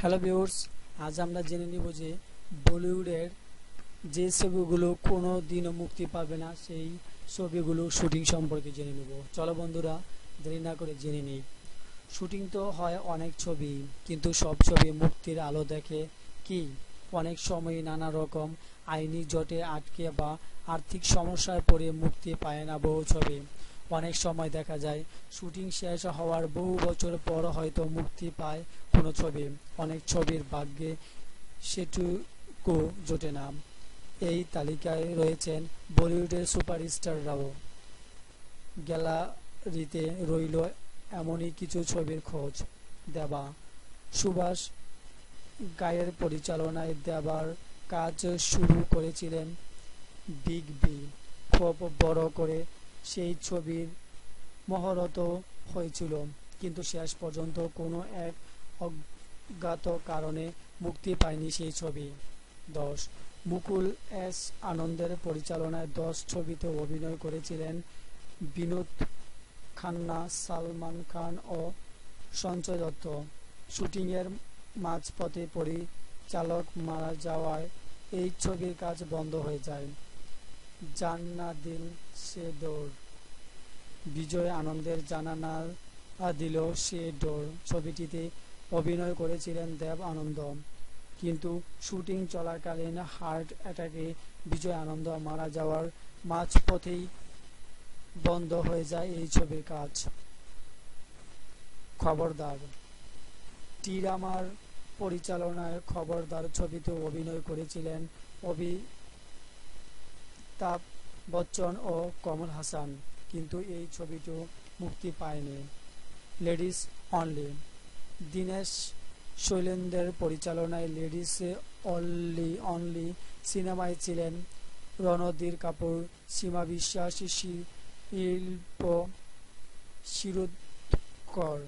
Hello viewers, আজ আমরা জেনে নিব যে বলিউডের যে ছবিগুলো কোনো দিনও মুক্তি পাবে না সেই ছবিগুলো শুটিং সম্পর্কে জেনে নেব। চলো বন্ধুরা, দেরি না করে জেনে নিই। শুটিং তো হয় অনেক ছবি, কিন্তু সব ছবি মুক্তির আলো দেখে কি? অনেক সময় নানা রকম আইনি জটে আটকে বা আর্থিক সমস্যায় পড়ে মুক্তি পায় না বহু ছবি। অনেক সময় দেখা যায় শুটিং শেষ হওয়ার বহু বছর পর হয়তো মুক্তি পায় কোনো ছবি। অনেক ছবির ভাগ্যে সেটুকু জোটে না। এই তালিকায় রয়েছেন বলিউডের সুপারস্টাররাও। গ্যালারিতে রইল এমনই কিছু ছবির খোঁজ। দেবা। সুভাষ গায়ের পরিচালনায় দেবার কাজ শুরু করেছিলেন বিগ বি। খুব বড় করে সেই ছবির মহরত হয়েছিল, কিন্তু শেষ পর্যন্ত কোনো এক অজ্ঞাত কারণে মুক্তি পায়নি সেই ছবি। 10। মুকুল এস আনন্দের পরিচালনায় 10 ছবিতে অভিনয় করেছিলেন বিনোদ খান্না, সালমান খান ও সঞ্জয় দত্ত। শুটিংয়ের মাঝপথে পরিচালক মারা যাওয়ায় এই ছবির কাজ বন্ধ হয়ে যায়। জান্না দিল সে দৌড়। বিজয় আনন্দের জানা না দিলেও সে ডোর ছবিটিতে অভিনয় করেছিলেন দেব আনন্দ, কিন্তু শুটিং চলাকালীন হার্ট অ্যাটাকে বিজয় আনন্দ মারা যাওয়ার মাঝপথেই বন্ধ হয়ে যায় এই ছবির কাজ। খবরদার। টি রামার পরিচালনায় খবরদার ছবিতে অভিনয় করেছিলেন অমিতাভ বচ্চন ও কমল হাসান, কিন্তু এই ছবিটিও মুক্তি পায়নি। Ladies only. দীনেশ শৈলেন্দ্রের পরিচালনায় লেডিস অনলি সিনেমায় ছিলেন রণধীর কাপুর, সীমা বিশ্বাস, শিল্প শিরোডকর,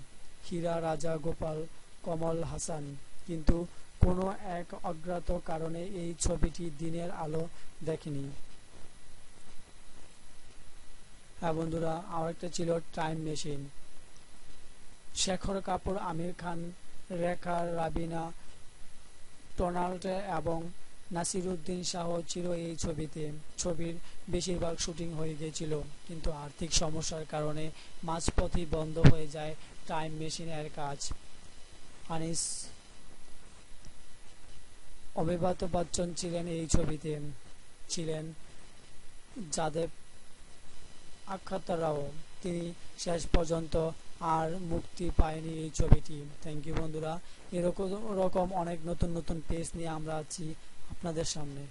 হীরা রাজা গোপাল, কমল হাসান, কিন্তু কোনো এক অজ্ঞাত কারণে এই ছবিটি দিনের আলো দেখেনি। হ্যাঁ বন্ধুরা, আরেকটা ছিল টাইম মেশিন। শেখর কাপুর, আমির খান, রেখা, রাবিনা, ডোনাল্ড এবং নাসিরুদ্দিন শাহ ছিল এই ছবিতে। ছবির বেশিরভাগ শুটিং হয়ে গিয়েছিল, কিন্তু আর্থিক সমস্যার কারণে মাঝপথেই বন্ধ হয়ে যায় টাইম মেশিনের কাজ। আনিস, অমিতাভ বচ্চন ছিলেন এই ছবিতে, ছিলেন যাদেব আখতারও, তিনি শেষ পর্যন্ত আর মুক্তি পায়নি এই ছবিটি। থ্যাংক ইউ বন্ধুরা। এরকম অনেক নতুন নতুন পেজ নিয়ে আমরা আছি আপনাদের সামনে।